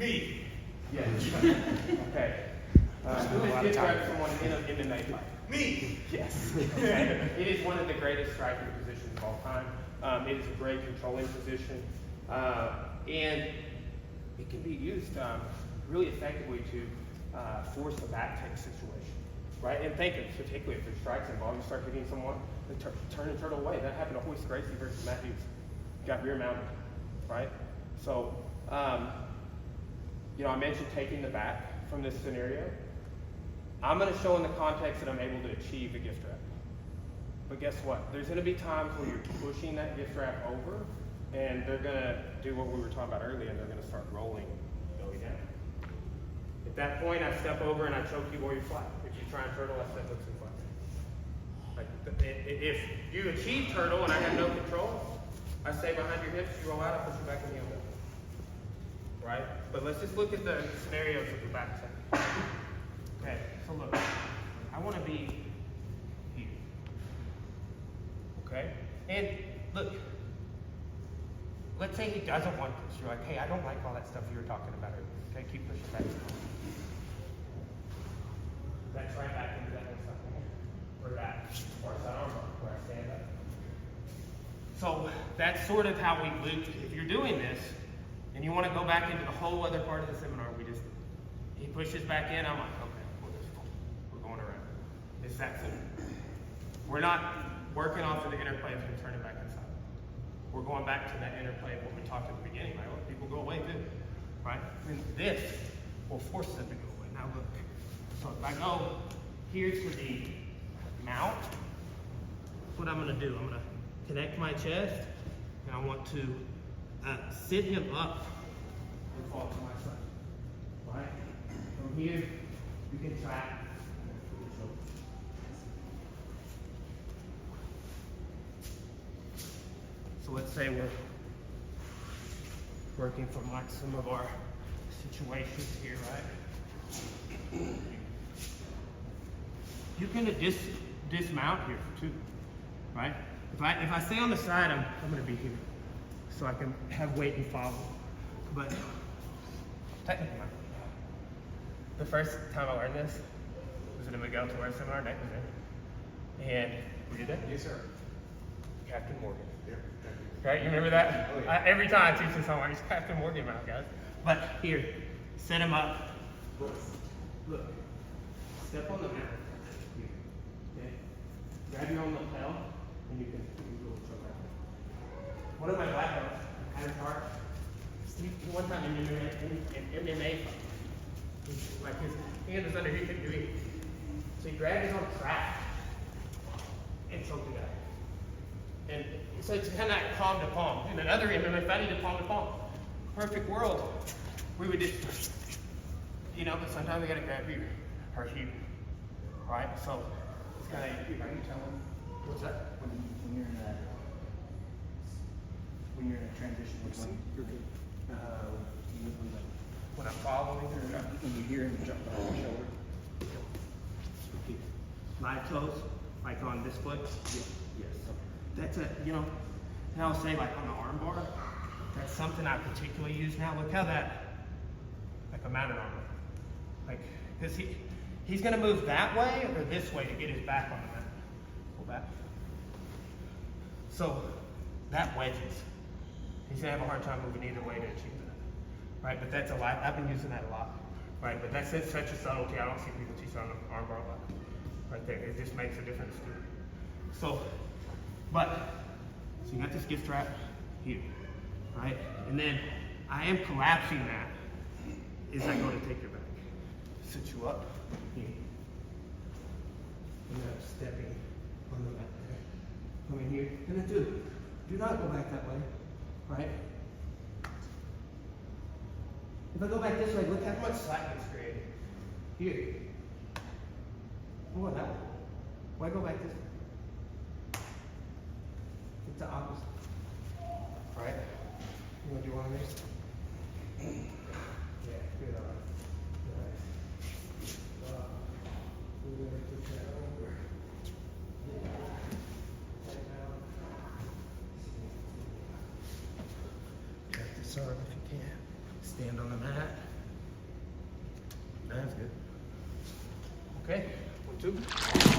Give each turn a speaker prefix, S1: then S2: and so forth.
S1: Me.
S2: Yes. Okay. Who has gift wrapped someone in the night fight?
S1: Me.
S2: Yes. Okay. It is one of the greatest striking positions of all time. It is a great controlling position. And it can be used really effectively to force a back take situation, right? And think of, particularly if there's strikes involved, you start hitting someone, they turn and turtle away. That happened to Hoist Gracie versus Matt Hughes. Got rear mounted, right? So, I mentioned taking the back from this scenario. I'm going to show in the context that I'm able to achieve a gift wrap. But guess what? There's going to be times where you're pushing that gift wrap over, and they're going to do what we were talking about earlier, and they're going to start rolling, going down. At that point, I step over and I choke you while you're flat. If you try and turtle, I step hooks and flat. Like, if you achieve turtle and I have no control, I stay behind your hips, you roll out, I push you back in the elbow. Right? But let's just look at the scenarios of the back take. Okay, so look, I want to be here. Okay? And look, let's say he doesn't want this. You're like, hey, I don't like all that stuff you were talking about earlier. Okay, keep pushing back. That's right back into that next something. Or that, or that arm bar where I stand up. So that's sort of how we loop. If you're doing this, and you want to go back into the whole other part of the seminar we just did. He pushes back in, I'm like, okay, we're going around. It's that simple. We're not working off of the interplay of him turning back inside. We're going back to that interplay of what we talked at the beginning. Like, let people go away too, right? And this will force them to go away. Now look, so if I go here to the mount, what I'm gonna do, I'm gonna connect my chest, and I want to sit him up and fall to my side. Right? From here, you can track. So let's say we're working from like some of our situations here, right? You can dismount here too, right? If I stay on the side, I'm gonna be here. So I can have weight and follow. But technically, the first time I learned this was at a Miguel Torres seminar, Nick was there. And you did that?
S1: Yes, sir.
S2: Captain Morgan.
S1: Yeah.
S2: Right, you remember that?
S1: Oh, yeah.
S2: Every time I teach this somewhere, it's Captain Morgan mouth, guys. But here, set him up. Look, step on the mat. Here, okay? Grab your own lapel, and you can go choke out. One of my black belts, Adam Hart, one time in MMA, like his hand was under here, he couldn't do it. So he grabbed his own trap and choked it out. And so it's kind of like palm to palm. In another MMA fight, he did palm to palm. Perfect world. We would just, but sometimes we gotta grab here or here, right? So it's kind of, you tell him, what's that?
S3: When you're in that, when you're in a transition with one, you're good.
S2: When I'm following her,
S3: When you hear him jump on your shoulder.
S2: live toes, like on this foot.
S3: Yes.
S2: That's and I'll say like on the arm bar, that's something I particularly use now. Look how that, like a mounted arm bar. Like, because he's gonna move that way or this way to get his back on the mat. Pull back. So that wedges. He's gonna have a hard time moving either way to achieve that. Right, but that's a lot. I've been using that a lot. Right, but that's such a subtlety. I don't see people teach on the arm bar a lot. Right there, it just makes a difference too. So you got this gift wrap here, right? And then I am collapsing that as I go to take your back. Sit you up here. And then I'm stepping on the mat there. Come in here, and then do not go back that way, right? If I go back this way, look how much slackness created. Here. Come on, that way. Why go back this way? It's the opposite. Right? You want to do one of these? Yeah, good. Nice. We're going to put that over. Cut this arm if you can. Stand on the mat.
S1: Two.